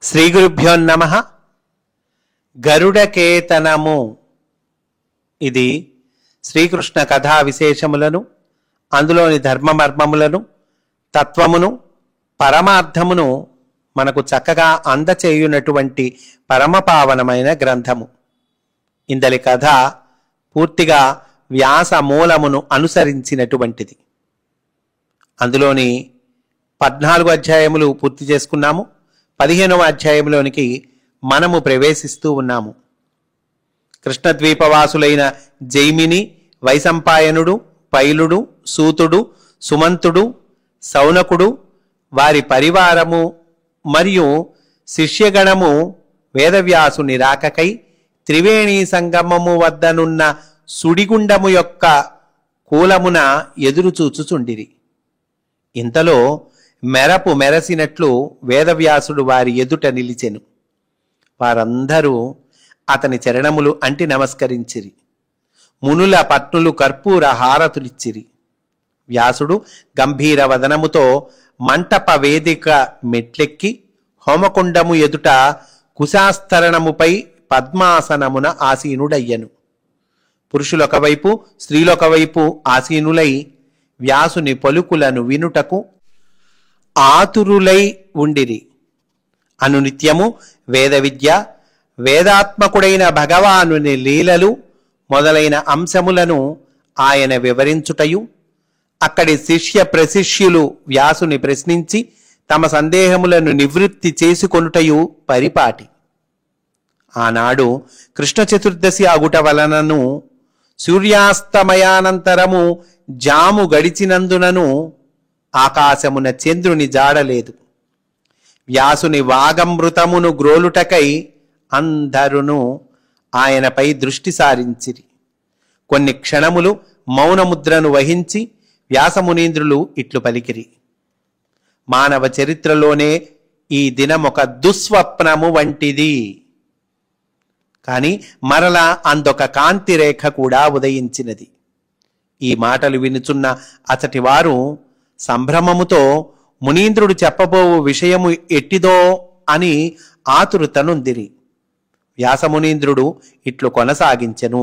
శ్రీ గురుభ్యో నమః. గరుడకేతనము. ఇది శ్రీకృష్ణ కథా విశేషములను, అందులోని ధర్మమర్మములను, తత్వమును, పరమార్థమును మనకు చక్కగా అందచేయునటువంటి పరమపావనమైన గ్రంథము. ఇందలి కథ పూర్తిగా వ్యాస మూలమును అనుసరించినటువంటిది. అందులోని 14 అధ్యాయములు పూర్తి చేసుకున్నాము. 15వ అధ్యాయంలోనికి మనము ప్రవేశిస్తూ ఉన్నాము. కృష్ణద్వీపవాసులైన జైమిని, వైశంపాయనుడు, పైలుడు, సూతుడు, సుమంతుడు, సౌనకుడు, వారి పరివారము మరియు శిష్యగణము వేదవ్యాసుని రాకకై త్రివేణీ సంగమము వద్దనున్న సుడిగుండము యొక్క కూలమున ఎదురుచూచుచుండిరి. ఇంతలో మెరపు మెరసినట్లు వేదవ్యాసుడు వారి ఎదుట నిలిచెను. వారందరూ అతని చరణములు అంటి నమస్కరించిరి. మునుల పట్నులు కర్పూర హారతులిచ్చిరి. వ్యాసుడు గంభీర వదనముతో మంటప వేదిక మెట్లెక్కి హోమకుండము ఎదుట కుశాస్తరణముపై పద్మాసనమున ఆసీనుడయ్యను. పురుషులొకవైపు, స్త్రీలొకవైపు ఆసీనులై వ్యాసుని పలుకులను వినుటకు ఆతురులై ఉండిరి. అనునిత్యము వేద విద్య, వేదాత్మకుడైన భగవానుని లీలలు మొదలైన అంశములను ఆయన వివరించుటయు, అక్కడి శిష్య ప్రశిష్యులు వ్యాసుని ప్రశ్నించి తమ సందేహములను నివృత్తి చేసుకొనుటయు పరిపాటి. ఆనాడు కృష్ణ చతుర్దశి అగుట వలనను సూర్యాస్తమయానంతరము జాము గడిచినందునను ఆకాశమున చంద్రుని జాడలేదు. వ్యాసుని వాగమృతమును గ్రోలుటకై అందరును ఆయనపై దృష్టి సారించిరి. కొన్ని క్షణములు మౌనముద్రను వహించి వ్యాసమునీంద్రులు ఇట్లు పలికిరి: మానవ చరిత్రలోనే ఈ దినమొక దుస్వప్నము వంటిది. కాని మరలా అందొక కాంతి రేఖ కూడా ఉదయించినది. ఈ మాటలు వినుచున్న అతటి వారు సంభ్రమముతో మునీంద్రుడు చెప్పబోవు విషయము ఎట్టిదో అని ఆతురతనుందిరి. వ్యాసమునీంద్రుడు ఇట్లు కొనసాగించెను: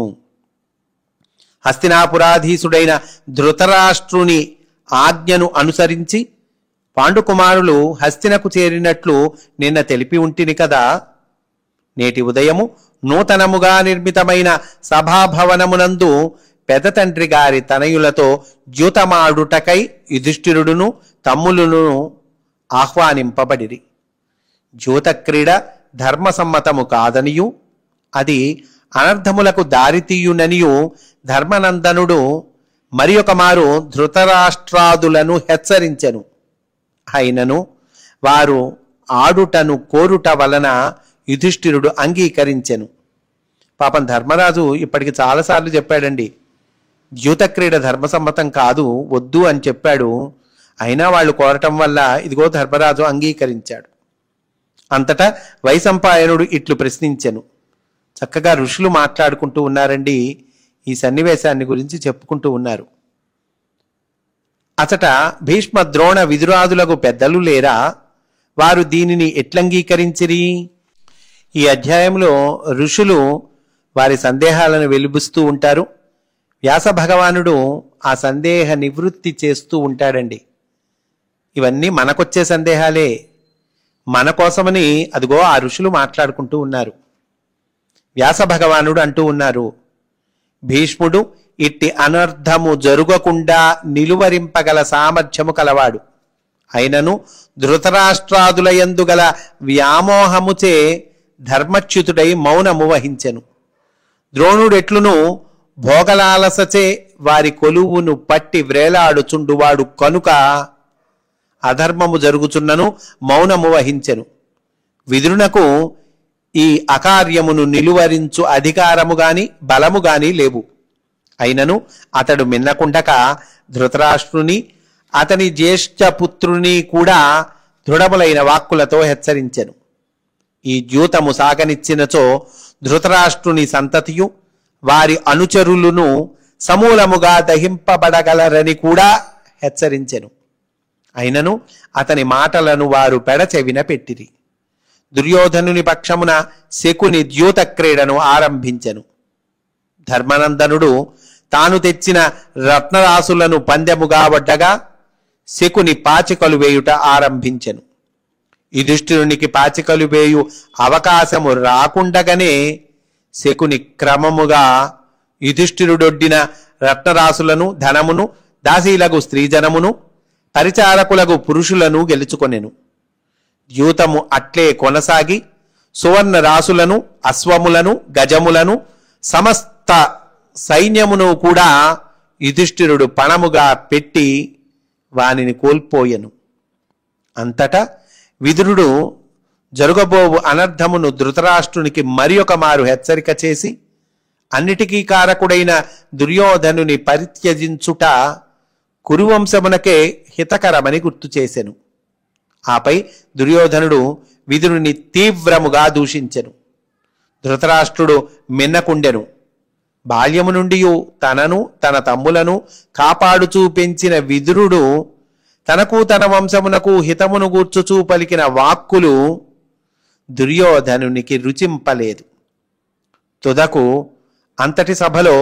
హస్తినాపురాధీసుడైన ధృతరాష్ట్రుని ఆజ్ఞను అనుసరించి పాండుకుమారులు హస్తినకు చేరినట్లు నిన్న తెలిపి ఉంటిని కదా. నేటి ఉదయము నూతనముగా నిర్మితమైన సభాభవనమునందు పెద్ద తండ్రి గారి తనయులతో ద్యూతమాడుటకై యుధిష్ఠిరుడును తమ్ములను ఆహ్వానింపబడిరి. ద్యూతక్రీడ ధర్మసమ్మతము కాదనియు, అది అనర్థములకు దారితీయుననియు ధర్మనందనుడు మరి ఒక మారు ధృతరాష్ట్రాదులను హెచ్చరించెను. అయినను వారు ఆడుటను కోరుట వలన యుధిష్ఠిరుడు అంగీకరించెను. పాపం ధర్మరాజు ఇప్పటికి చాలాసార్లు చెప్పాడండి, ద్యూతక్రీడ ధర్మసమ్మతం కాదు, వద్దు అని చెప్పాడు. అయినా వాళ్ళు కోరటం వల్ల ఇదిగో ధర్మరాజు అంగీకరించాడు. అంతటా వైశంపాయనుడు ఇట్లు ప్రశ్నించెను. చక్కగా ఋషులు మాట్లాడుకుంటూ ఉన్నారండి, ఈ సన్నివేశాన్ని గురించి చెప్పుకుంటూ ఉన్నారు. అచట భీష్మ, ద్రోణ, విదురాదులకు పెద్దలు లేరా? వారు దీనిని ఎట్లంగీకరించిరి? ఈ అధ్యాయంలో ఋషులు వారి సందేహాలను వెలుబుస్తూ ఉంటారు. వ్యాస భగవానుడు ఆ సందేహ నివృత్తి చేస్తూ ఉంటాడండి. ఇవన్నీ మనకొచ్చే సందేహాలే. మన కోసమని అదిగో ఆ ఋషులు మాట్లాడుకుంటూ ఉన్నారు. వ్యాస భగవానుడు అంటూ ఉన్నారు: భీష్ముడు ఇట్టి అనర్థము జరుగకుండా నిలువరింపగల సామర్థ్యము కలవాడు. అయినను ధృతరాష్ట్రాదులయందు గల వ్యామోహముచే ధర్మచ్యుతుడై మౌనము వహించెను. ద్రోణుడెట్లును భోగలాలసచే వారి కొలువును పట్టి వ్రేలాడుచుండువాడు కనుక అధర్మము జరుగుచున్నను మౌనము వహించెను. విదురునకు ఈ అకార్యమును నిలువరించు అధికారము గాని బలము గాని లేవు. అయినను అతడు మిన్నకుండక ధృతరాష్ట్రుని, అతని జ్యేష్ఠపుత్రుని కూడా దృఢములైన వాక్కులతో హెచ్చరించెను. ఈ ద్యూతము సాగనిచ్చినచో ధృతరాష్ట్రుని సంతతియు వారి అనుచరులను సమూలముగా దహింపబడగలరని కూడా హెచ్చరించెను. అయినను అతని మాటలను వారు పెడచెవిన పెట్టిరి. దుర్యోధనుని పక్షమున శకుని ద్యూత క్రీడను ఆరంభించెను. ధర్మనందనుడు తాను తెచ్చిన రత్నరాసులను పందెముగా వడ్డగా శకుని పాచికలు వేయుట ఆరంభించెను. యుధిష్ఠిరునికి పాచికలు వేయు అవకాశము రాకుండగానే శకుని క్రమముగా యుధిష్ఠిరుడొడ్డిన రత్నరాసులను, ధనమును, దాసీలకు స్త్రీజనమును, పరిచారకులకు పురుషులను గెలుచుకొనెను. ద్యూతము అట్లే కొనసాగి సువర్ణ రాసులను, అశ్వములను, గజములను, సమస్త సైన్యమును కూడా యుధిష్ఠిరుడు పణముగా పెట్టి వానిని కోల్పోయెను. అంతటా విదురుడు జరుగబోవు అనర్థమును ధృతరాష్ట్రునికి మరి ఒక మారు హెచ్చరిక చేసి అన్నిటికీ కారకుడైన దుర్యోధనుని పరిత్యజించుట కురువంశమునకే హితకరమని గుర్తు చేసెను. ఆపై దుర్యోధనుడు విదురుని తీవ్రముగా దూషించెను. ధృతరాష్ట్రుడు మిన్నకుండెను. బాల్యము నుండి తనను తన తమ్ములను కాపాడుచూ పెంచిన విదురుడు తనకు తన వంశమునకు హితమును గూర్చుచూ పలికిన వాక్కులు దుర్యోధనునికి రుచింపలేదు. తుదకు అంతటి సభలో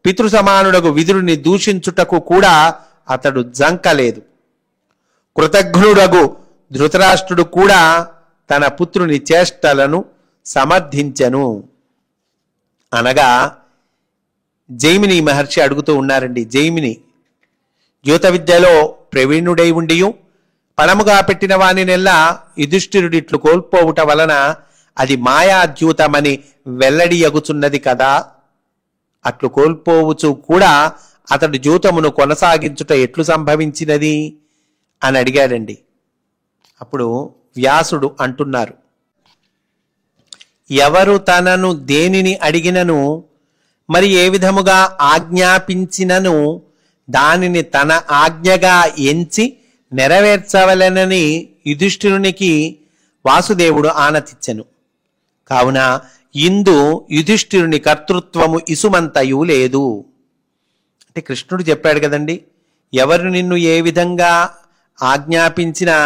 పితృసమానుడకు విదురుని దూషించుటకు కూడా అతడు జంకలేదు. కృతఘ్నుడగు ధృతరాష్ట్రుడు కూడా తన పుత్రుని చేష్టలను సమర్థించెను. అనగా జైమిని మహర్షి అడుగుతూ ఉన్నారండి. జైమిని జ్యోత విద్యలో ప్రవీణుడై ఉండియు పణముగా పెట్టిన వానినెల్లా యుధిష్ఠిరుడిట్లు కోల్పోవుట వలన అది మాయాద్యూతమని వెల్లడియగుచున్నది కదా. అట్లు కోల్పోవచ్చు కూడా అతడు ద్యూతమును కొనసాగించుట ఎట్లు సంభవించినది అని అడిగాడండి. అప్పుడు వ్యాసుడు అంటున్నారు, ఎవరు తనను దేనిని అడిగినను మరి ఏ విధముగా ఆజ్ఞాపించినను దానిని తన ఆజ్ఞగా ఎంచి నెరవేర్చవలెనని యుధిష్ఠిరునికి వాసుదేవుడు ఆనతిచ్చెను. కావున ఇందు యుధిష్ఠిరుని కర్తృత్వము ఇసుమంతయు లేదు. అంటే కృష్ణుడు చెప్పాడు కదండి, ఎవరు నిన్ను ఏ విధంగా ఆజ్ఞాపించినా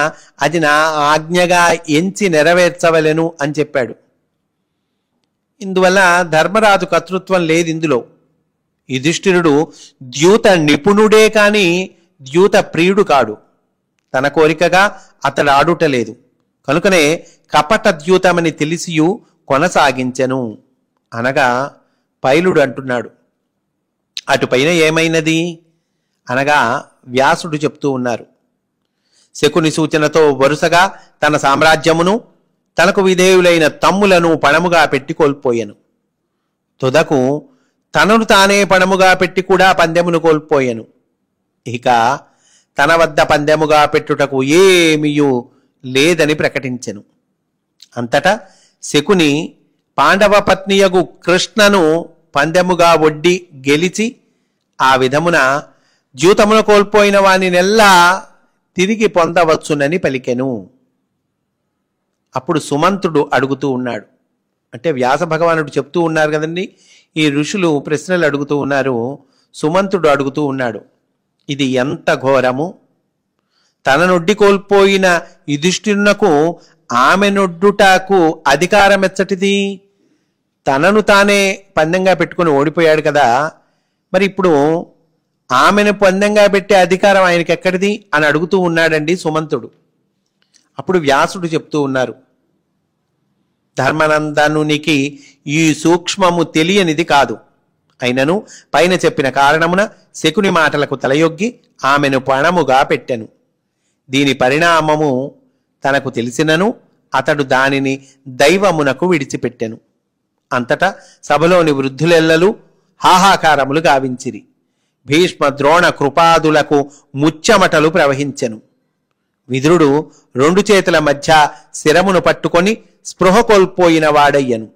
అది నా ఆజ్ఞగా ఎంచి నెరవేర్చవలెను అని చెప్పాడు. ఇందువల్ల ధర్మరాజు కర్తృత్వం లేదు ఇందులో. యుధిష్ఠిరుడు ద్యూత నిపుణుడే కాని ద్యూత ప్రియుడు కాడు. తన కోరికగా అతడు ఆడుటలేదు. కనుకనే కపట ద్యూతమని తెలిసియు కొనసాగించెను అనగా పైలుడు అంటున్నాడు. అటుపైన ఏమైనది అనగా వ్యాసుడు చెప్తూ ఉన్నారు. శకుని సూచనతో వరుసగా తన సామ్రాజ్యమును తనకు విధేయులైన తమ్ములను పణముగా పెట్టి కోల్పోయెను. తుదకు తనను తానే పణముగా పెట్టి కూడా పందెమును కోల్పోయెను. ఇక తన వద్ద పందెముగా పెట్టుటకు ఏమీయూ లేదని ప్రకటించెను. అంతటా శకుని పాండవ పత్నియగు కృష్ణను పందెముగా ఒడ్డి గెలిచి ఆ విధమున ద్యూతమును కోల్పోయిన వానినెల్లా తిరిగి పొందవచ్చునని పలికెను. అప్పుడు సుమంతుడు అడుగుతూ ఉన్నాడు. అంటే వ్యాస భగవానుడు చెప్తూ ఉన్నారు కదండి, ఈ ఋషులు ప్రశ్నలు అడుగుతూ ఉన్నారు. సుమంతుడు అడుగుతూ ఉన్నాడు, ఇది ఎంత ఘోరము! తన నొడ్డి కోల్పోయిన యుధిష్ఠిరునకు ఆమె నొడ్డుటకు అధికారం ఎచ్చటిది? తనను తానే పందెంగా పెట్టుకుని ఓడిపోయాడు కదా, మరి ఇప్పుడు ఆమెను పందెంగా పెట్టే అధికారం ఆయనకి ఎక్కడిది అని అడుగుతూ ఉన్నాడండి సుమంతుడు. అప్పుడు వ్యాసుడు చెప్తూ ఉన్నారు, ధర్మనందనునికి ఈ సూక్ష్మము తెలియనిది కాదు. అయినను పైన చెప్పిన కారణమున శకుని మాటలకు తలయొగ్గి ఆమెను పణముగా పెట్టెను. దీని పరిణామము తనకు తెలిసినను అతడు దానిని దైవమునకు విడిచిపెట్టెను. అంతటా సభలోని వృద్ధులెల్లలు హాహాకారములు గావించిరి. భీష్మ ద్రోణ కృపాదులకు ముచ్చెమటలు ప్రవహించెను. విదురుడు రెండు చేతుల మధ్య శిరమును పట్టుకొని స్పృహ కోల్పోయిన వాడయ్యను.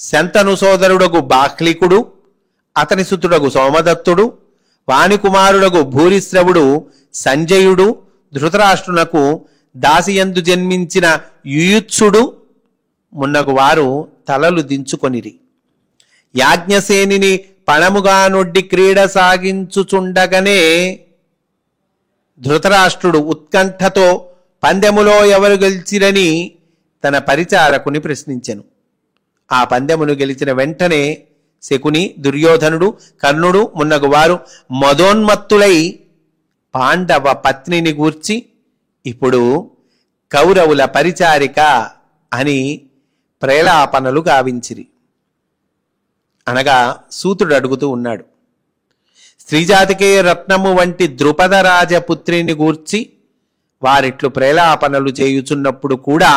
శంతను సోదరుడగు బాహ్లికుడు, అతని సుతుడగు సోమదత్తుడు, వాని కుమారుడగు భూరిశ్రవుడు సంజయుడు, ధృతరాష్ట్రునకు దాసియందు జన్మించిన యుయుత్సుడు మున్నగు వారు తలలు దించుకొనిరి. యాజ్ఞసేనిని పణముగా నొడ్డి క్రీడ సాగించుచుండగనే ధృతరాష్ట్రుడు ఉత్కంఠతో పందెములో ఎవరు గెలిచిరని తన పరిచారకుని ప్రశ్నించెను. ఆ పందెమును గెలిచిన వెంటనే శకుని, దుర్యోధనుడు, కర్ణుడు మున్నగువారు మదోన్మత్తులై పాండవ పత్నిని గూర్చి ఇప్పుడు కౌరవుల పరిచారిక అని ప్రేలాపనలు గావించిరి. అనగా సూతుడు అడుగుతూ ఉన్నాడు, స్త్రీజాతికే రత్నము వంటి ద్రుపద రాజపుత్రిని గూర్చి వారిట్లు ప్రేలాపనలు చేయుచున్నప్పుడు కూడా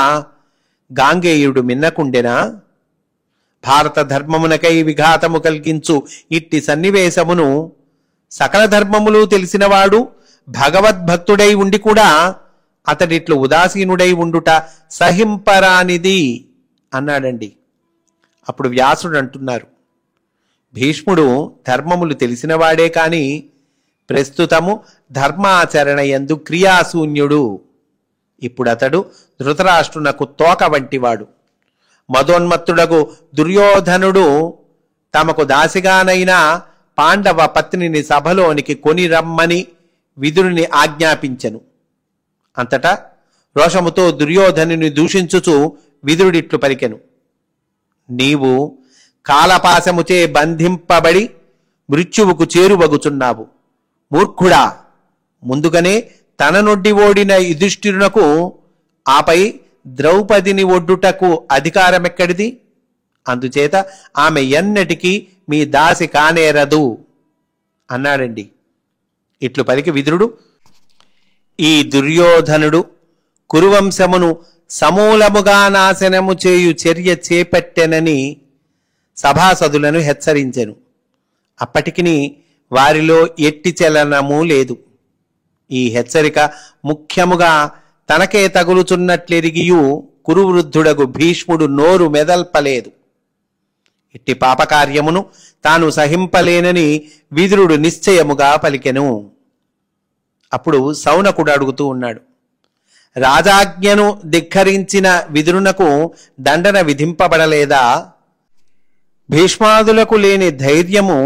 గాంగేయుడు మిన్నకుండెనా? భారత ధర్మమునకై విఘాతము కలిగించు ఇట్టి సన్నివేశమును సకల ధర్మములు తెలిసినవాడు భగవద్భక్తుడై ఉండి కూడా అతడిట్లు ఉదాసీనుడై ఉండుట సహింపరానిది అన్నాడండి. అప్పుడు వ్యాసుడు అంటున్నారు, భీష్ముడు ధర్మములు తెలిసినవాడే కాని ప్రస్తుతము ధర్మాచరణ యందు క్రియాశూన్యుడు. ఇప్పుడతడు ధృతరాష్ట్రునకు తోక వంటివాడు. మదోన్మత్తుడగు దుర్యోధనుడు తమకు దాసిగానైనా పాండవ పత్నిని సభలోనికి కొని రమ్మని విదురుని ఆజ్ఞాపించెను. అంతటా రోషముతో దుర్యోధనుని దూషించుచు విదురుడిట్లు పలికెను, నీవు కాలపాశముచే బంధింపబడి మృత్యువుకు చేరువగుచున్నావు. మూర్ఖుడా, ముందుగానే తన నొడ్డి ఓడిన యుధిష్ఠిరునకు ఆపై ద్రౌపదిని ఒడ్డుటకు అధికారమెక్కడిది? అందుచేత ఆమె ఎన్నటికీ మీ దాసి కానేరదు అన్నాడండి. ఇట్లు పలికి విదురుడు, ఈ దుర్యోధనుడు కురువంశమును సమూలముగా నాశనము చేయు చర్య చేపట్టెనని సభాసదులను హెచ్చరించెను. అప్పటికి వారిలో ఎట్టి చలనము లేదు. ఈ హెచ్చరిక ముఖ్యముగా తనకే తగులుచున్నట్లెరిగియు కురువృద్ధుడగు భీష్ముడు నోరు మెదల్పలేదు. ఇట్టి పాపకార్యమును తాను సహింపలేనని విదురుడు నిశ్చయముగా పలికెను. అప్పుడు సౌనకుడు అడుగుతూ ఉన్నాడు, రాజాజ్ఞను ధిక్కరించిన విదురునకు దండన విధింపబడలేదా? భీష్మాదులకు లేని ధైర్యము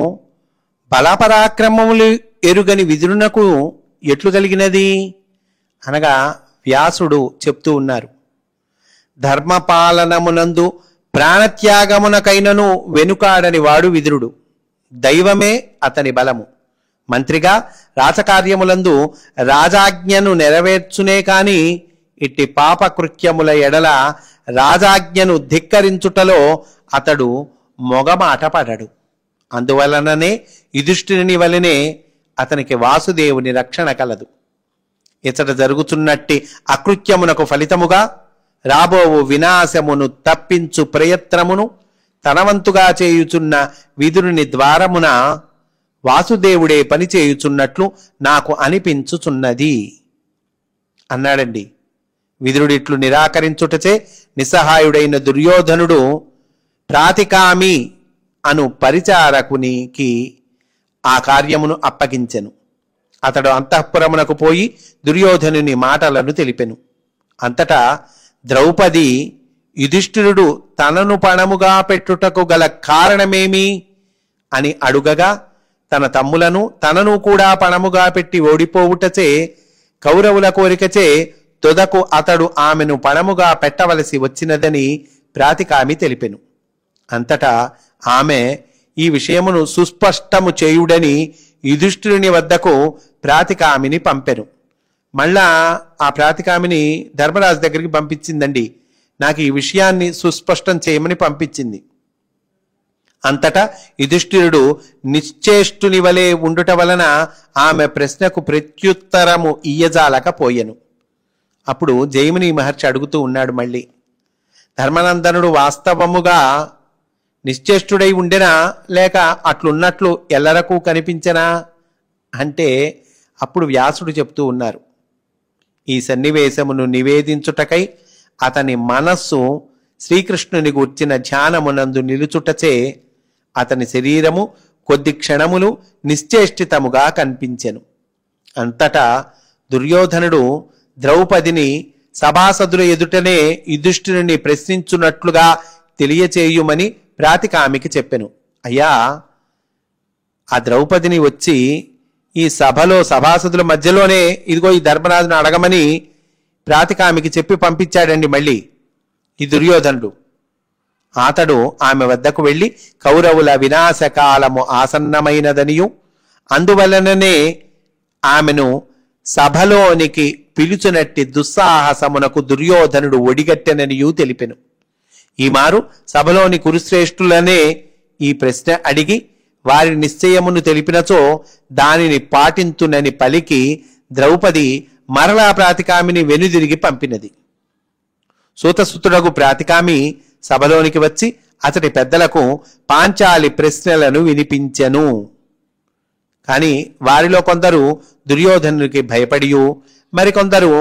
బలపరాక్రమములు ఎరుగని విదురునకు ఎట్లు కలిగినది అనగా వ్యాసుడు చెప్తూ ఉన్నారు, ధర్మపాలనమునందు ప్రాణత్యాగమునకైనను వెనుకాడని వాడు విదురుడు. దైవమే అతని బలము. మంత్రిగా రాజకార్యములందు రాజాజ్ఞను నెరవేర్చునే కాని ఇట్టి పాపకృత్యముల ఎడల రాజాజ్ఞను ధిక్కరించుటలో అతడు మొగమాట పడడు. అందువలననే యుధిష్ఠిరుని వలనే అతనికి వాసుదేవుని రక్షణ కలదు. ఇతడు జరుగుతున్నట్టి అకృత్యమునకు ఫలితముగా రాబోవు వినాశమును తప్పించు ప్రయత్నమును తనవంతుగా చేయుచున్న విదురుని ద్వారమున వాసుదేవుడే పనిచేయుచున్నట్లు నాకు అనిపించుచున్నది అన్నాడండి. విదురుడిట్లు నిరాకరించుటచే నిస్సహాయుడైన దుర్యోధనుడు ప్రాతికామి అను పరిచారకునికి ఆ కార్యమును అప్పగించెను. అతడు అంతఃపురమునకు పోయి దుర్యోధనుని మాటలను తెలిపెను. అంతటా ద్రౌపది యుధిష్ఠిరుడు తనను పణముగా పెట్టుటకు గల కారణమేమి అని అడుగగా తన తమ్ములను తనను కూడా పణముగా పెట్టి ఓడిపోవుటచే కౌరవుల కోరికచే తొదకు అతడు ఆమెను పణముగా పెట్టవలసి వచ్చినదని ప్రాతికామి తెలిపెను. అంతటా ఆమె ఈ విషయమును సుస్పష్టము చేయుడని యుధిష్ఠిరుని వద్దకు ప్రాతికామిని పంపెను. మళ్ళా ఆ ప్రాతికామిని ధర్మరాజు దగ్గరికి పంపించిందండి. నాకు ఈ విషయాన్ని సుస్పష్టం చేయమని పంపించింది. అంతటా యుధిష్ఠిరుడు నిశ్చేష్టుని వలె ఉండుట వలన ఆమె ప్రశ్నకు ప్రత్యుత్తరము ఇయ్యజాలకపోయెను. అప్పుడు జైమిని మహర్షి అడుగుతూ ఉన్నాడు మళ్ళీ, ధర్మనందనుడు వాస్తవముగా నిశ్చేష్టుడై ఉండెనా లేక అట్లున్నట్లు ఎల్లరకు కనిపించనా అంటే అప్పుడు వ్యాసుడు చెప్తూ ఉన్నారు, ఈ సన్నివేశమును నివేదించుటకై అతని మనస్సు శ్రీకృష్ణుని గూర్చిన ధ్యానమునందు నిలుచుటచే అతని శరీరము కొద్ది క్షణములు నిశ్చేష్టితముగా కనిపించెను. అంతటా దుర్యోధనుడు ద్రౌపదిని సభాసదుల ఎదుటనే యుధిష్ఠిరుని ప్రశ్నించున్నట్లుగా తెలియచేయుమని ప్రాతికామికి చెప్పెను. అయ్యా, ఆ ద్రౌపదిని వచ్చి ఈ సభలో సభాసదుల మధ్యలోనే ఇదిగో ఈ ధర్మరాజును అడగమని ప్రాతికామికి చెప్పి పంపించాడండి. మళ్ళీ ఈ దుర్యోధనుడు. అతడు ఆమె వద్దకు వెళ్ళి కౌరవుల వినాశకాలము ఆసన్నమైనదనియు అందువలననే ఆమెను సభలోనికి పిలుచునట్టి దుస్సాహసమునకు దుర్యోధనుడు ఒడిగట్టెననియూ తెలిపెను. ఈ మారు సభలోని కురుశ్రేష్ఠులనే ఈ ప్రశ్న అడిగి వారి నిశ్చయమును తెలిపినచో దానిని పాటింతునని పలికి ద్రౌపది మరలా ప్రాతికామిని వెనుదిరిగి పంపినది. సూతసుతుడగు ప్రాతికామి సభలోనికి వచ్చి అతడి పెద్దలకు పాంచాలి ప్రశ్నలను వినిపించెను. కాని వారిలో కొందరు దుర్యోధనునికి భయపడియు మరికొందరు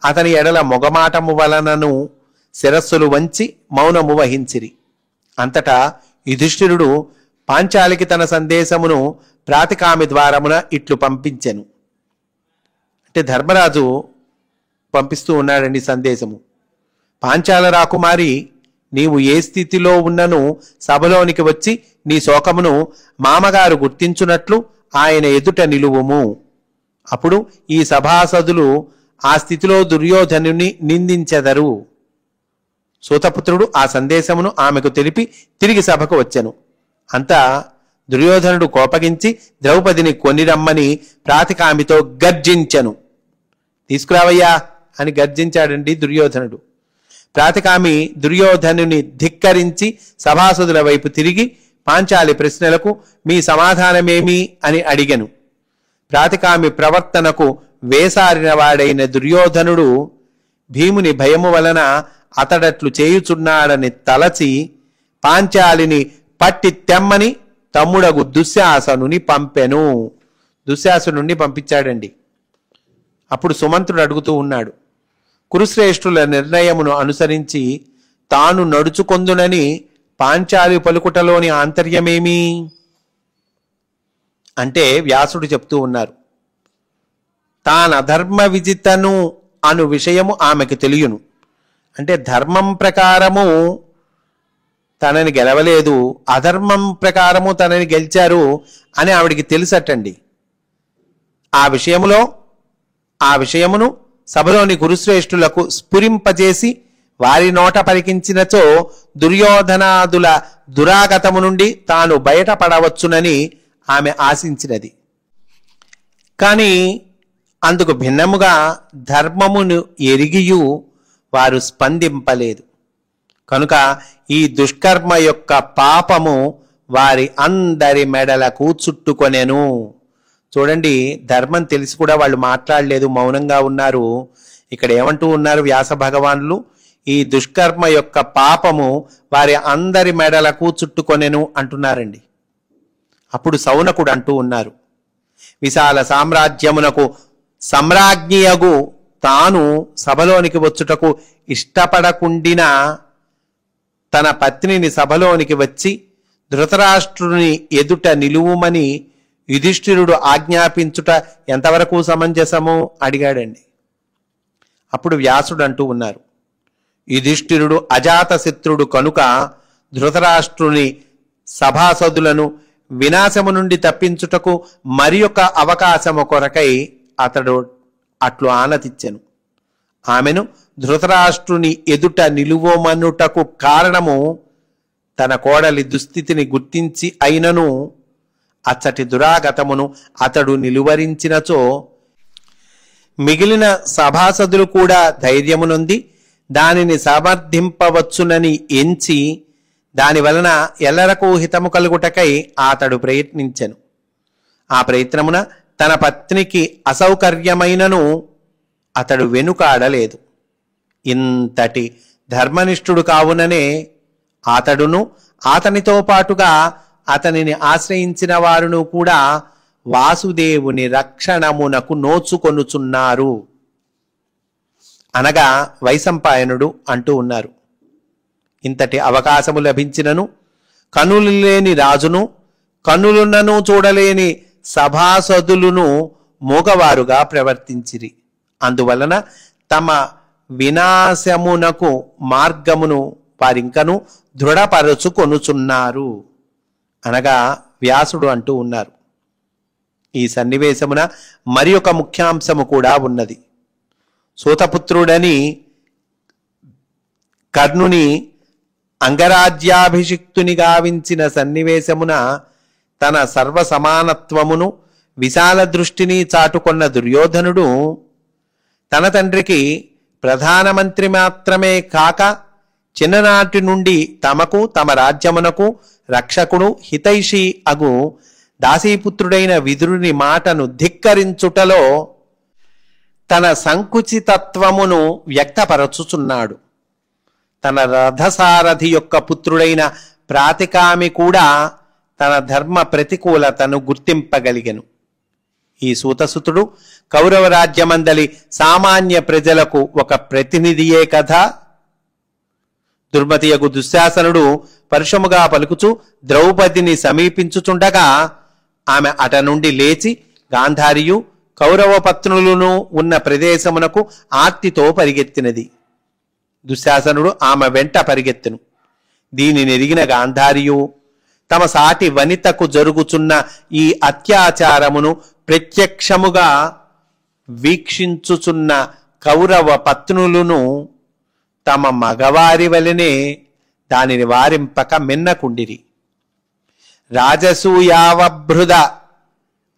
అతని ఎడల మొగమాటము వలనను శిరస్సులు వంచి మౌనము వహించిరి. అంతటా యుధిష్ఠిరుడు పాంచాలికి తన సందేశమును ప్రాతికామి ద్వారమున ఇట్లు పంపించెను. అంటే ధర్మరాజు పంపిస్తూ ఉన్నాడండి సందేశము. పాంచాల రాకుమారి, నీవు ఏ స్థితిలో ఉన్నను సభలోనికి వచ్చి నీ శోకమును మామగారు గుర్తించున్నట్లు ఆయన ఎదుట నిలువుము. అప్పుడు ఈ సభాసదులు ఆ స్థితిలో దుర్యోధనుని నిందించెదరు. సూతపుత్రుడు ఆ సందేశమును ఆమెకు తెలిపి తిరిగి సభకు వచ్చెను. అంతా దుర్యోధనుడు కోపగించి ద్రౌపదిని కొనిరమ్మని ప్రాతికామితో గర్జించెను. తీసుకురావయ్యా అని గర్జించాడండి దుర్యోధనుడు. ప్రాతికామి దుర్యోధనుని ధిక్కరించి సభాసదుల వైపు తిరిగి పాంచాలి ప్రశ్నలకు మీ సమాధానమేమి అని అడిగెను. ప్రాతికామి ప్రవర్తనకు వేసారిన వాడైన దుర్యోధనుడు భీముని భయము వలన అతడట్లు చేయుచున్నాడని తలచి పాంచాలిని పట్టి తెమ్మని తమ్ముడగు దుశ్శాసనుని పంపెను. దుశ్శాసనుని పంపించాడండి. అప్పుడు సుమంత్రుడు అడుగుతూ ఉన్నాడు, కురుశ్రేష్ఠుల నిర్ణయమును అనుసరించి తాను నడుచుకొందునని పాంచాలి పలుకుటలోని ఆంతర్యమేమి అంటే వ్యాసుడు చెప్తూ ఉన్నారు, తానధర్మ విజితను అను విషయము ఆమెకు తెలియను. అంటే ధర్మం ప్రకారము తనని గెలవలేదు, అధర్మం ప్రకారము తనని గెలిచారు అని ఆవిడికి తెలుసటండి. ఆ విషయమును సభలోని కురుశ్రేష్ఠులకు స్ఫురింపజేసి వారి నోట పలికించినచో దుర్యోధనాదుల దురాగతము నుండి తాను బయటపడవచ్చునని ఆమె ఆశించినది. కానీ అందుకు భిన్నముగా ధర్మమును ఎరిగియు వారు స్పందింపలేదు. కనుక ఈ దుష్కర్మ యొక్క పాపము వారి అందరి మెడలకు చుట్టుకొనెను. చూడండి, ధర్మం తెలిసి కూడా వాళ్ళు మాట్లాడలేదు, మౌనంగా ఉన్నారు. ఇక్కడ ఏమంటూ ఉన్నారు వ్యాస భగవానులు, ఈ దుష్కర్మ యొక్క పాపము వారి అందరి మెడలకు చుట్టుకొనెను అంటున్నారండి. అప్పుడు సౌనకుడు అంటూ ఉన్నారు, విశాల సామ్రాజ్యమునకు సమ్రాజ్ఞియగు తాను సభలోనికి వచ్చుటకు ఇష్టపడకుండినా తన పత్నిని సభలోనికి వచ్చి ధృతరాష్ట్రుని ఎదుట నిలువుమని యుధిష్ఠిరుడు ఆజ్ఞాపించుట ఎంతవరకు సమంజసము అడిగాడండి. అప్పుడు వ్యాసుడు అంటూ ఉన్నారు, యుధిష్ఠిరుడు అజాతశత్రుడు కనుక ధృతరాష్ట్రుని సభాసదులను వినాశము నుండి తప్పించుటకు మరి ఒక అవకాశము కొరకై అతడు అట్లు ఆనతిచ్చెను. ఆమెను ధృతరాష్ట్రుని ఎదుట నిలువమనుటకు కారణము తన కోడలి దుస్థితిని గుర్తించి అయినను అచ్చటి దురాగతమును అతడు నిలువరించినచో మిగిలిన సభాసదులు కూడా ధైర్యమునొంది దానిని సమర్థింపవచ్చునని ఎంచి దాని వలన ఎల్లరకు హితము కలుగుటకై అతడు ప్రయత్నించెను. ఆ ప్రయత్నమున తన పత్నికి అసౌకర్యమైనను అతడు వెనుకాడలేదు. ఇంతటి ధర్మనిష్ఠుడు కావుననే అతడును అతనితో పాటుగా అతనిని ఆశ్రయించిన వారును కూడా వాసుదేవుని రక్షణమునకు నోచుకొనుచున్నారు అనగా వైశంపాయనుడు అంటూ ఉన్నారు. ఇంతటి అవకాశము లభించినను కనులు లేని రాజును కన్నులున్నను చూడలేని సభాసదులును మూగవారుగా ప్రవర్తించిరి. అందువలన తమ వినాశమునకు మార్గమును వారింకను దృఢపరచుకొనుచున్నారు అనగా వ్యాసుడు అంటూ ఉన్నారు. ఈ సన్నివేశమున మరి ఒక ముఖ్యాంశము కూడా ఉన్నది. సూతపుత్రుడని కర్ణుని అంగరాజ్యాభిషిక్తుని గావించిన సన్నివేశమున తన సర్వసమానత్వమును విశాల దృష్టిని చాటుకొన్న దుర్యోధనుడు తన తండ్రికి ప్రధానమంత్రి మాత్రమే కాక చిన్ననాటి నుండి తమకు తమ రాజ్యమునకు రక్షకుడు హితైషి అగు దాసీపుత్రుడైన విదురుని మాటను ధిక్కరించుటలో తన సంకుచితత్వమును వ్యక్తపరచుచున్నాడు. తన రథసారథి యొక్క పుత్రుడైన ప్రాతికామి కూడా తన ధర్మ ప్రతికూలతను గుర్తింపగలిగెను. ఈ సూతసుతుడు కౌరవ రాజ్యమందలి సామాన్య ప్రజలకు ఒక ప్రతినిధియే కదా. దుర్మతియగు దుశ్శాసనుడు పరుషముగా పలుకుచు ద్రౌపదిని సమీపించుచుండగా ఆమె అట నుండి లేచి గాంధారియు కౌరవ పత్నులను ఉన్న ప్రదేశమునకు ఆర్తితో పరిగెత్తినది. దుశ్శాసనుడు ఆమె వెంట పరిగెత్తెను. దీనిని ఎరిగిన గాంధారియు తమ సాటి వనితకు జరుగుచున్న ఈ అత్యాచారమును ప్రత్యక్షముగా వీక్షించుచున్న కౌరవ పత్నులను తమ మగవారి వలనే దానిని వారింపక మిన్నకుండిరి. రాజసూయావభృద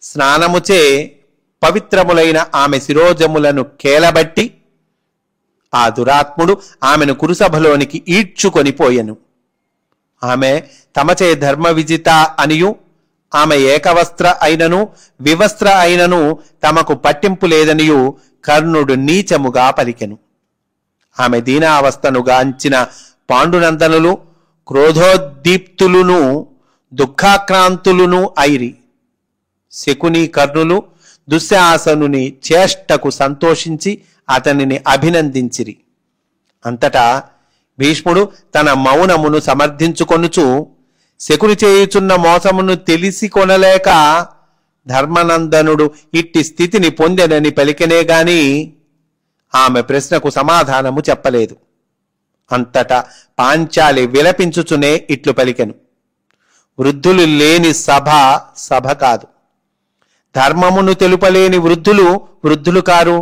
స్నానముచే పవిత్రములైన ఆమె శిరోజములను కేలబట్టి ఆ దురాత్ముడు ఆమెను కురుసభలోనికి ఈడ్చుకొనిపోయెను. ఆమె తమచే ధర్మ విజిత అనియు ఆమె ఏకవస్త్ర అయినను వివస్త్ర అయినను తమకు పట్టింపు లేదనియు కర్ణుడు నీచముగా పలికెను. ఆమె దీనావస్థను గాంచిన పాండునందనులు క్రోధోద్దీప్తులును దుఃఖాక్రాంతులును అయిరి. శకుని కర్ణులు దుశ్శాసనుని చేష్టకు సంతోషించి అతనిని అభినందించిరి. అంతటా భీష్ముడు తన మౌనమును సమర్థించుకొనుచు శకుని చేయుచున్న మోసమును తెలిసి కొనలేక ధర్మనందనుడు ఇట్టి స్థితిని పొందెనని పలికెనే గాని ఆమె ప్రశ్నకు సమాధానము చెప్పలేదు. అంతటా పాంచాలి విలపించుచునే ఇట్లు పలికెను. వృద్ధులు లేని సభ సభ కాదు. ధర్మమును తెలుపలేని వృద్ధులు వృద్ధులు కారు.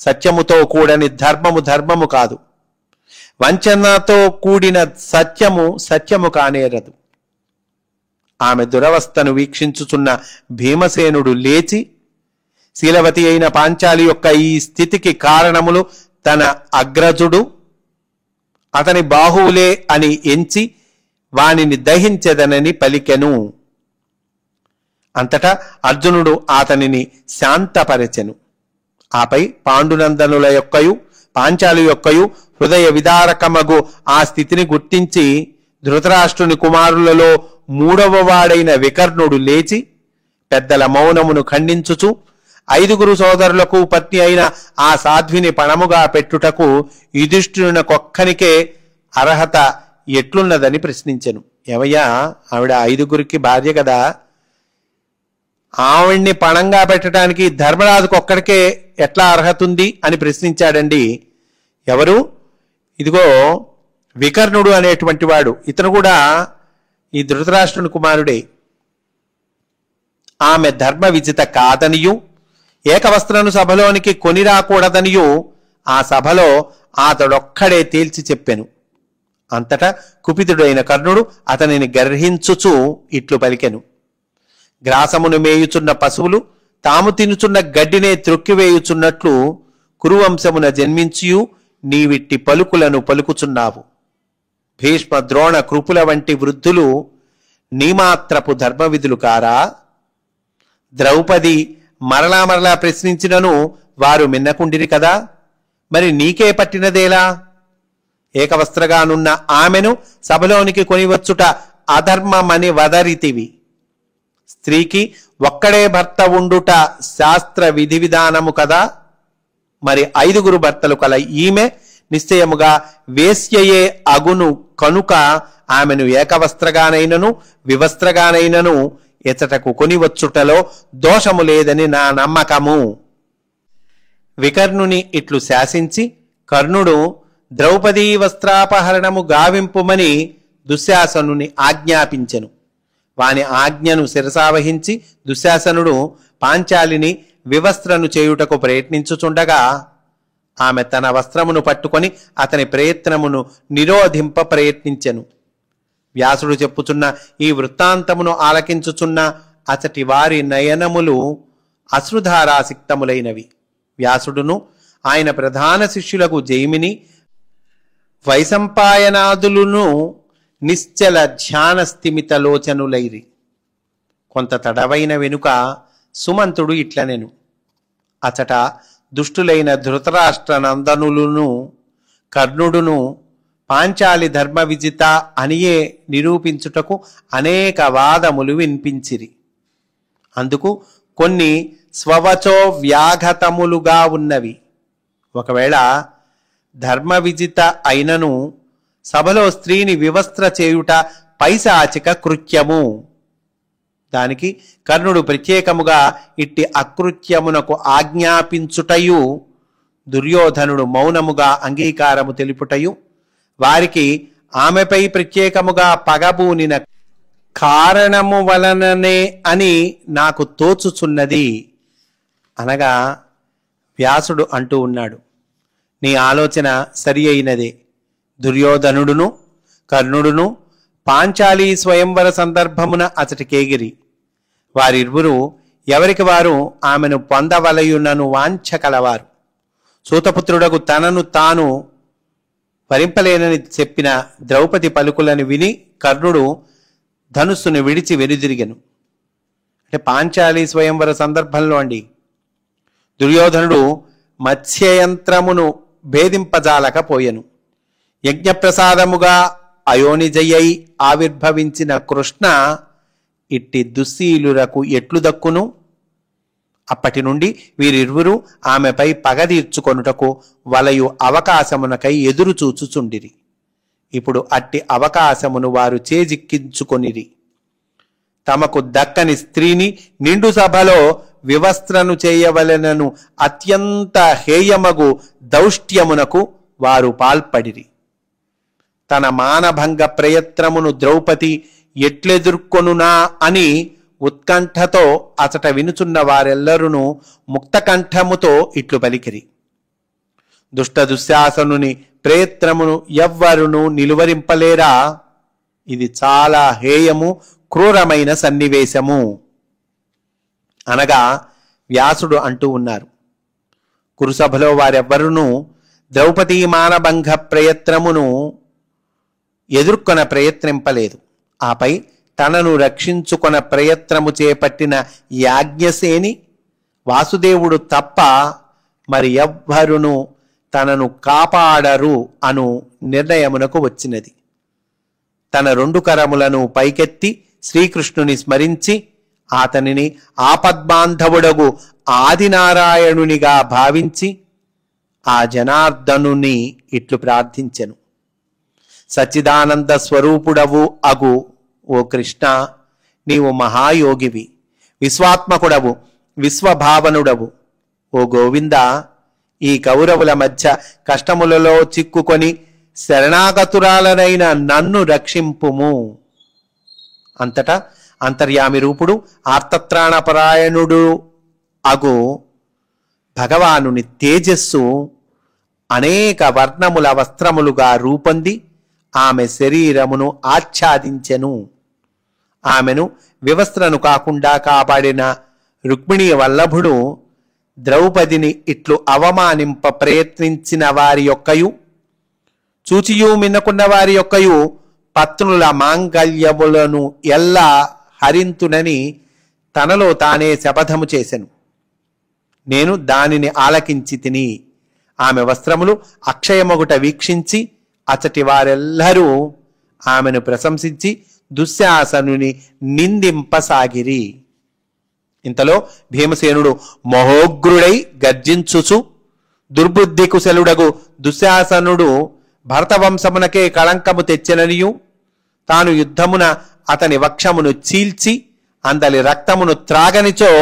సత్యముతో కూడని ధర్మము ధర్మము కాదు. వంచనతో కూడిన సత్యము సత్యము కానేరదు. ఆమె దురవస్థను వీక్షించుచున్న భీమసేనుడు లేచి శీలవతి అయిన పాంచాలి యొక్క ఈ స్థితికి కారణములు తన అగ్రజుడు అతని బాహువులే అని ఎంచి వానిని దహించెదనని పలికెను. అంతటా అర్జునుడు అతనిని శాంతపరచెను. ఆపై పాండునందనుల యొక్కయు పాంచాలి యొక్కయు హృదయ విదారకమగు ఆ స్థితిని గుర్తించి ధృతరాష్ట్రుని కుమారులలో మూడవ వాడైన వికర్ణుడు లేచి పెద్దల మౌనమును ఖండించుచు 5 సోదరులకు పత్ని అయిన ఆ సాధ్విని పణముగా పెట్టుటకు యుధిష్ఠిరునికొక్కనికే అర్హత ఎట్లున్నదని ప్రశ్నించెను. ఏవయ్యా, ఆవిడ 5 భార్య కదా, ఆవిడ్ని పణంగా పెట్టడానికి ధర్మరాజుకు ఒక్కడికే ఎట్లా అర్హత ఉంది అని ప్రశ్నించాడండి. ఎవరు? ఇదిగో వికర్ణుడు అనేటువంటి వాడు. ఇతను కూడా ఈ ధృతరాష్ట్రుని కుమారుడే. ఆమె ధర్మ విజిత కాదనియు ఏకవస్త్రను సభలోనికి కొని రాకూడదనియు ఆ సభలో అతడొక్కడే తేల్చి చెప్పెను. అంతటా కుపితుడైన కర్ణుడు అతనిని గర్హించుచు ఇట్లు పలికెను. గ్రాసమును మేయుచున్న పశువులు తాము తినుచున్న గడ్డినే త్రొక్కివేయుచున్నట్లు కురువంశమున జన్మించియు నీవిట్టి పలుకులను పలుకుచున్నావు. భీష్మ ద్రోణ కృపుల వంటి వృద్ధులు నీమాత్రపు ధర్మవిధులు కారా? ద్రౌపది మరలా మరలా ప్రశ్నించినను వారు మిన్నకుండిరి కదా, మరి నీకే పట్టినదేలా? ఏకవస్త్రగానున్న ఆమెను సభలోనికి కొనివచ్చుట అధర్మమని వదరితివి. స్త్రీకి ఒక్కడే భర్త ఉండుట శాస్త్ర విధి విధానము కదా. మరి 5 భర్తలు కల ఈమె నిశ్చయముగా వేశ్యయే అగును కనుక ఆమెను ఏకవస్త్రగానైనను వివస్త్రగానైనను ఎచటకు కొనివచ్చుటలో దోషము లేదని నా నమ్మకము. వికర్ణుని ఇట్లు శాసించి కర్ణుడు ద్రౌపదీ వస్త్రాపహరణము గావింపుమని దుశ్శాసనుని ఆజ్ఞాపించెను. వాని ఆజ్ఞను శిరసావహించి దుశ్శాసనుడు పాంచాలిని వివస్త్రను చేయుటకు ప్రయత్నించుచుండగా ఆమె తన వస్త్రమును పట్టుకొని అతని ప్రయత్నమును నిరోధింప ప్రయత్నించెను. వ్యాసుడు చెప్పుచున్న ఈ వృత్తాంతమును ఆలకించుచున్న అచటి వారి నయనములు అశ్రుధారాసిక్తములైనవి. వ్యాసుడును ఆయన ప్రధాన శిష్యులకు జైమిని వైశంపాయనాదులును నిశ్చల ధ్యాన స్థిమితలోచనులైరి. కొంత తడవైన వెనుక సుమంతుడు ఇట్లనెను. అచట దుష్టులైన ధృతరాష్ట్ర నందనులును కర్ణుడును పాంచాలి ధర్మ విజిత అనియే నిరూపించుటకు అనేక వాదములు వినిపించిరి. అందుకు కొన్ని స్వవచో వ్యాఘతములుగా ఉన్నవి. ఒకవేళ ధర్మ విజిత అయినను సభలో స్త్రీని వివస్త్ర చేయుట పైశాచిక కృత్యము. దానికి కర్ణుడు ప్రత్యేకముగా ఇట్టి అకృత్యమునకు ఆజ్ఞాపించుటయు, దుర్యోధనుడు మౌనముగా అంగీకారము తెలుపుటయు, వారికి ఆమెపై ప్రత్యేకముగా పగబూనిన కారణము వలననే అని నాకు తోచుచున్నది అనగా వ్యాసుడు అంటూ ఉన్నాడు. నీ ఆలోచన సరి అయినదే. దుర్యోధనుడును కర్ణుడును పాంచాలి స్వయంవర సందర్భమున అచటికేగిరి. వారిరువురు ఎవరికి వారు ఆమెను పొందవలయునను వాంఛ కలవారు. సూతపుత్రుడకు తనను తాను వరింపలేనని చెప్పిన ద్రౌపది పలుకులను విని కర్ణుడు ధనుస్సును విడిచి వెనుదిరిగెను. అంటే పాంచాలి స్వయంవర సందర్భంలో అండి. దుర్యోధనుడు మత్స్యయంత్రమును భేదింపజాలకపోయెను. యజ్ఞప్రసాదముగా అయోనిజయ్యై ఆవిర్భవించిన కృష్ణ ఇట్టి దుశ్శీలులకు ఎట్లు దక్కును? అప్పటి నుండి వీరిరువురు ఆమెపై పగ తీర్చుకొనుటకు వలయు అవకాశమునకై ఎదురు చూచుచుండిరి. ఇప్పుడు అట్టి అవకాశమును వారు చేజిక్కించుకొనిరి. తమకు దక్కని స్త్రీని నిండు సభలో వివస్త్రను చేయవలెనను అత్యంత హేయమగు దౌష్ట్యమునకు వారు పాల్పడిరి. తన మానభంగ ప్రయత్నమును ద్రౌపది ఎట్లెదుర్కొనునా అని ఉత్కంఠతో అచట వినుచున్న వారెల్లరూ ముక్తకంఠముతో ఇట్లు పలికిరి. దుష్ట దుశ్శాసనుని ప్రయత్నమును ఎవ్వరును నిలువరింపలేరా. ఇది చాలా హేయము, క్రూరమైన సన్నివేశము అనగా వ్యాసుడు అంటూ ఉన్నారు. కురుసభలో వారెవ్వరూ ద్రౌపదీ మానభంగ ప్రయత్నమును ఎదుర్కొన ప్రయత్నింపలేదు. ఆపై తనను రక్షించుకొన ప్రయత్నము చేపట్టిన యాజ్ఞసేని వాసుదేవుడు తప్ప మరి ఎవ్వరును తనను కాపాడరు అను నిర్ణయమునకు వచ్చినది. తన రెండు కరములను పైకెత్తి శ్రీకృష్ణుని స్మరించి అతనిని ఆపద్బాంధవుడగు ఆదినారాయణునిగా భావించి ఆ జనార్దనుని ఇట్లు ప్రార్థించెను. సచ్చిదానంద స్వరూపుడవు అగు ఓ కృష్ణ, నీవు మహాయోగివి, విశ్వాత్మకుడవు, విశ్వభావనుడవు. ఓ గోవింద, ఈ కౌరవుల మధ్య కష్టములలో చిక్కుకొని శరణాగతురాలనైన నన్ను రక్షింపుము. అంతటా అంతర్యామి రూపుడు ఆర్తత్రాణపరాయణుడు అగు భగవానుని తేజస్సు అనేక వర్ణముల వస్త్రములుగా రూపొంది ఆమె శరీరమును ఆచ్ఛాదించెను. ఆమెను వివస్త్రను కాకుండా కాపాడిన రుక్మిణీ వల్లభుడు ద్రౌపదిని ఇట్లు అవమానింప ప్రయత్నించిన వారి యొక్కయు, చూచియూ మిన్నకున్న వారి యొక్కయు పత్నుల మాంగల్యములను ఎల్లా హరింతునని తనలో తానే శపథము చేసెను. నేను దానిని ఆలకించి తిని ఆమె వస్త్రములు అక్షయమొగుట వీక్షించి అచటి వారెల్లరూ ఆమెను ప్రశంసించి దుశ్శాసనుని నిందింపసాగిరి. ఇంతలో భీమసేనుడు మహోగ్రుడై గర్జించుచు, దుర్బుద్ధి కుశలుడగు దుశ్శాసనుడు భరతవంశమునకే కళంకము తెచ్చెననియు, తాను యుద్ధమున అతని వక్షమును చీల్చి అందలి రక్తమును త్రాగనిచో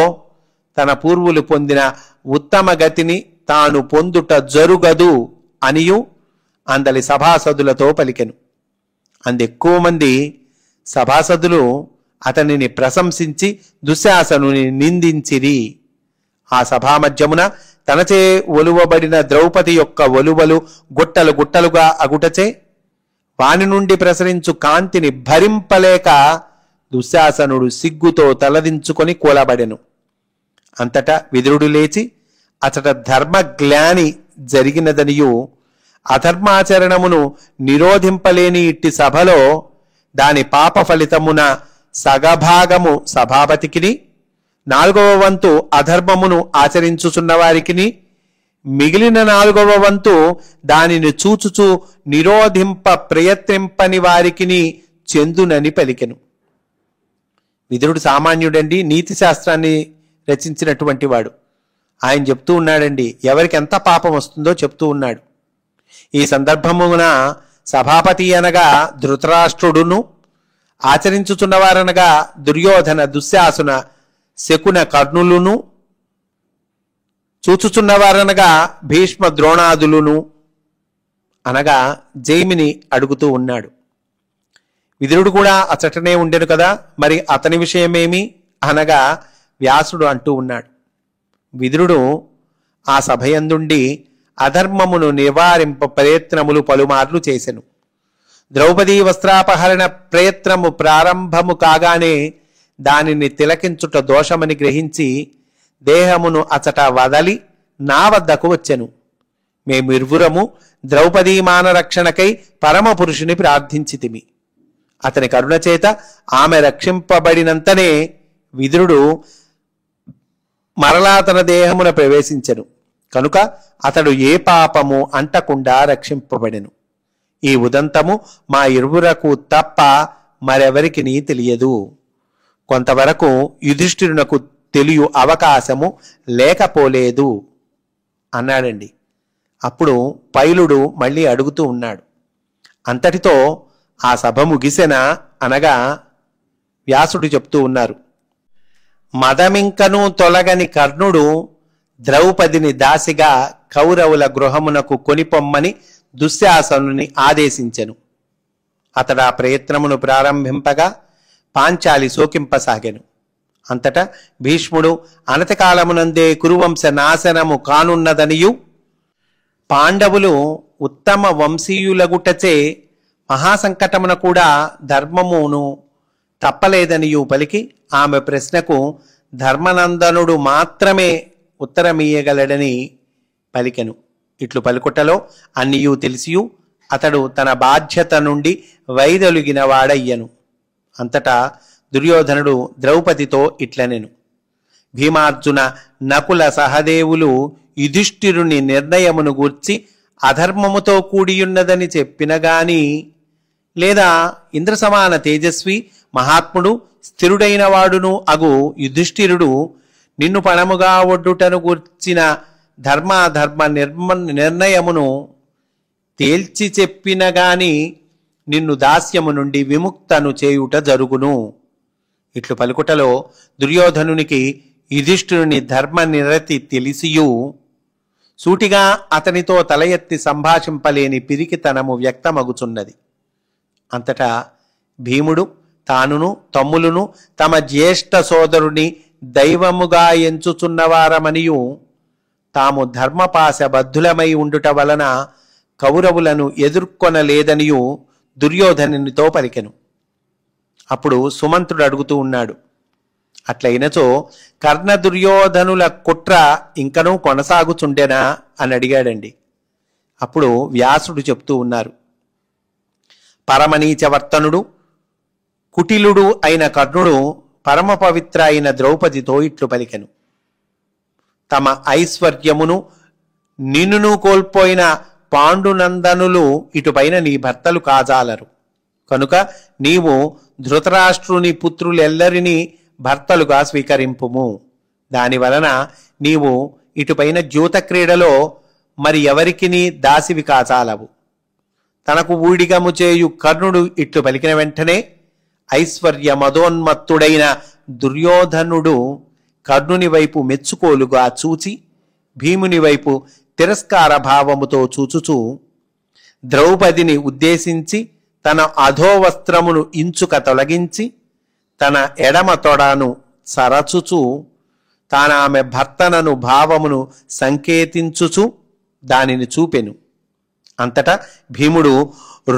తన పూర్వులు పొందిన ఉత్తమ గతిని తాను పొందుట జరుగదు అనియు అందలి సభాసదులతో పలికెను. అందెక్కువ మంది సభాసదులు అతనిని ప్రశంసించి దుశ్శాసనుని నిందించిరి. ఆ సభామధ్యమున తనచే ఒలువబడిన ద్రౌపది యొక్క ఒలువలు గుట్టలు గుట్టలుగా అగుటచే వాని నుండి ప్రసరించు కాంతిని భరింపలేక దుశ్శాసనుడు సిగ్గుతో తలదించుకొని కూలబడెను. అంతటా విదురుడు లేచి అతడ ధర్మగ్లాని జరిగినదనియు అధర్మాచరణమును నిరోధింపలేని ఇట్టి సభలో దాని పాప ఫలితమున సగభాగము సభాపతికిని 4వ వంతు అధర్మమును ఆచరించుచున్న వారికిని మిగిలిన 4వ వంతు దానిని చూచుచూ నిరోధింప ప్రయత్నింపని వారికిని చెందునని పలికెను. విదురుడు సామాన్యుడండి, నీతి శాస్త్రాన్ని రచించినటువంటి వాడు. ఆయన చెప్తూ ఉన్నాడండి, ఎవరికి ఎంత పాపం వస్తుందో చెప్తూ ఉన్నాడు. ఈ సందర్భమున సభాపతి అనగా ధృతరాష్ట్రుడును, ఆచరించుచున్నవారనగా దుర్యోధన దుశ్శాసన శకున కర్ణులును, చూచుచున్నవారనగా భీష్మ ద్రోణాదులును అనగా జైమిని అడుగుతూ ఉన్నాడు. విదురుడు కూడా అచటనే ఉండెను కదా, మరి అతని విషయమేమి అనగా వ్యాసుడు అంటూ ఉన్నాడు. విదురుడు ఆ సభయందుండి అధర్మమును నివారింప ప్రయత్నములు పలుమార్లు చేసెను. ద్రౌపదీ వస్త్రాపహరణ ప్రయత్నము ప్రారంభము కాగానే దానిని తిలకించుట దోషమని గ్రహించి దేహమును అచట వదలి నా వద్దకు వచ్చెను. మేమిరువురము ద్రౌపదీ మానరక్షణకై పరమపురుషుని ప్రార్థించితిమి. అతని కరుణచేత ఆమె రక్షింపబడినంతనే విదురుడు మరలా తన దేహమున ప్రవేశించెను. కనుక అతడు ఏ పాపము అంటకుండా రక్షింపబడెను. ఈ ఉదంతము మా ఇరువురకు తప్ప మరెవరికి తెలియదు. కొంతవరకు యుధిష్ఠిరునకు తెలియ అవకాశము లేకపోలేదు అన్నాడండి. అప్పుడు పైలుడు మళ్ళీ అడుగుతూ ఉన్నాడు, అంతటితో ఆ సభ ముగిసెనా అనగా వ్యాసుడు చెప్తూ ఉన్నారు, మదమింకను తొలగని కర్ణుడు ద్రౌపదిని దాసిగా కౌరవుల గృహమునకు కొనిపొమ్మని దుశ్శాసనుని ఆదేశించెను. అతడా ప్రయత్నమును ప్రారంభింపగా పాంచాలి శోకింపసాగెను. అంతటా భీష్ముడు అనతికాలమునందే కురువంశ నాశనము కానున్నదనియు పాండవులు ఉత్తమ వంశీయులగుటచే మహాసంకటమున కూడా ధర్మమును తప్పలేదనియు పలికి ఆమె ప్రశ్నకు ధర్మనందనుడు మాత్రమే ఉత్తరమీయగలడని పలికెను. ఇట్లు పలుకుటలో అన్నియూ తెలిసియు అతడు తన బాధ్యత నుండి వైదొలిగిన వాడయ్యను. అంతటా దుర్యోధనుడు ద్రౌపదితో ఇట్లనెను, భీమార్జున నకుల సహదేవులు యుధిష్ఠిరుని నిర్ణయమును గూర్చి అధర్మముతో కూడియున్నదని చెప్పిన గాని, లేదా ఇంద్రసమాన తేజస్వి మహాత్ముడు స్థిరుడైన వాడును అగు యుధిష్ఠిరుడు నిన్ను పణముగా ఒడ్డుటను గూర్చిన ధర్మాధర్మ నిర్ణయమును తేల్చి చెప్పిన గాని నిన్ను దాస్యము నుండి విముక్తను చేయుట జరుగును. ఇట్లు పలుకుటలో దుర్యోధనునికి యుధిష్ఠిరుని ధర్మ నిరతి తెలిసియు సూటిగా అతనితో తల ఎత్తి సంభాషింపలేని పిరికితనము వ్యక్తమగుచున్నది. అంతటా భీముడు తానును తమ్ములును తమ జ్యేష్ఠ సోదరుని దైవముగా ఎంచుచున్నవారమనియు తాము ధర్మపాశ బద్ధులమై ఉండుట వలన కౌరవులను ఎదుర్కొనలేదనియు దుర్యోధనునితో పలికెను. అప్పుడు సుమంత్రుడు అడుగుతూ ఉన్నాడు, అట్లయినచో కర్ణ దుర్యోధనుల కుట్ర ఇంకనూ కొనసాగుచుండెనా అని అడిగాడండి. అప్పుడు వ్యాసుడు చెప్తూ ఉన్నారు, పరమనీచవర్తనుడు కుటిలుడు అయిన కర్ణుడు పరమ పవిత్ర అయిన ద్రౌపదితో ఇట్లు పలికెను, తమ ఐశ్వర్యమును నిన్నును కోల్పోయిన పాండునందనులు ఇటుపైన నీ భర్తలు కాజాలరు. కనుక నీవు ధృతరాష్ట్రుని పుత్రులెల్లరినీ భర్తలుగా స్వీకరింపుము. దానివలన నీవు ఇటుపైన ద్యూత క్రీడలో మరి ఎవరికిని దాసివి కాచాలవు. తనకు ఊడిగము చేయు కర్ణుడు ఇట్లు పలికిన వెంటనే ఐశ్వర్య మదోన్మత్తుడైన దుర్యోధనుడు కర్ణుని వైపు మెచ్చుకోలుగా చూచి భీముని వైపు తిరస్కార భావముతో చూచుచూ ద్రౌపదిని ఉద్దేశించి తన అధోవస్త్రమును ఇంచుక తొలగించి తన ఎడమ తొడను సరచుచూ తానామె భర్తనను భావమును సంకేతించుచు దానిని చూపెను. అంతటా భీముడు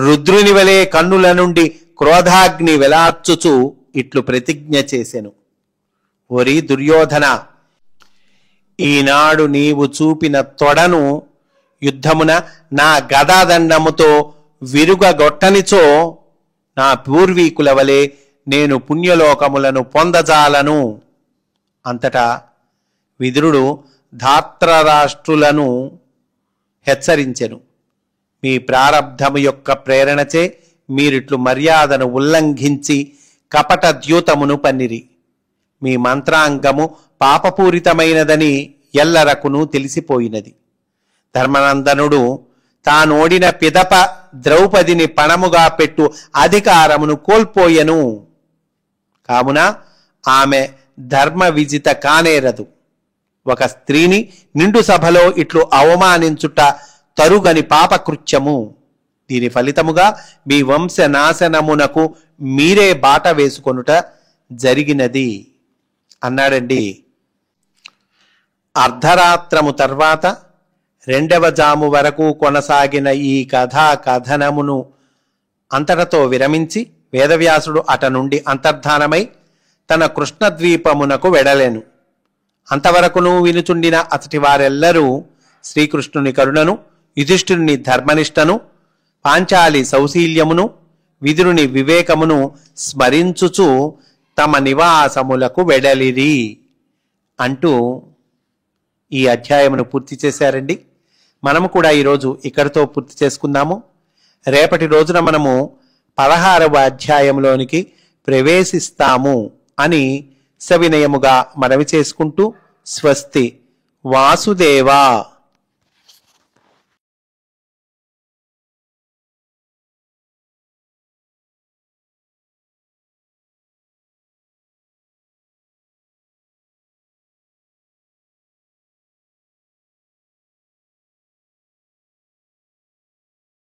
రుద్రుని వలె కన్నుల నుండి క్రోధాగ్ని వెలార్చుచు ఇట్లు ప్రతిజ్ఞ చేసెను. ఓరి దుర్యోధన, ఈనాడు నీవు చూపిన తొడను యుద్ధమున నా గదాదండముతో విరుగగొట్టనిచో నా పూర్వీకుల వలె నేను పుణ్యలోకములను పొందజాలను. అంతటా విదురుడు ధాత్రరాష్ట్రులను హెచ్చరించెను. మీ ప్రారబ్ధము యొక్క ప్రేరణచే మీరిట్లు మర్యాదను ఉల్లంఘించి కపట ద్యూతమును పన్నిరి. మీ మంత్రాంగము పాపపూరితమైనదని ఎల్లరకును తెలిసిపోయినది. ధర్మనందనుడు తానోడిన పిదప ద్రౌపదిని పణముగా పెట్టు అధికారమును కోల్పోయెను. కావున ఆమె ధర్మ విజిత కానేరదు. ఒక స్త్రీని నిండు సభలో ఇట్లు అవమానించుట తరుగని పాపకృత్యము. దీని ఫలితముగా మీ వంశనాశనమునకు మీరే బాట వేసుకొనుట జరిగినది అన్నాడండి. అర్ధరాత్రము తర్వాత 2వ జాము వరకు కొనసాగిన ఈ కథనమును అంతటతో విరమించి వేదవ్యాసుడు అట నుండి అంతర్ధానమై తన కృష్ణద్వీపమునకు వెడలెను. అంతవరకును వినుచుండిన అతటి వారెల్లరూ శ్రీకృష్ణుని కరుణను, యుధిష్ఠిరుని ధర్మనిష్టను, పాంచాలి సౌశీల్యమును, విదురుని వివేకమును స్మరించుచు తమ నివాసములకు వెడలిరి అంటూ ఈ అధ్యాయమును పూర్తి చేశారండి. మనము కూడా ఈరోజు ఇక్కడితో పూర్తి చేసుకుందాము. రేపటి రోజున మనము 16వ అధ్యాయంలోనికి ప్రవేశిస్తాము అని సవినయముగా మనవి చేసుకుంటూ స్వస్తి. వాసుదేవా.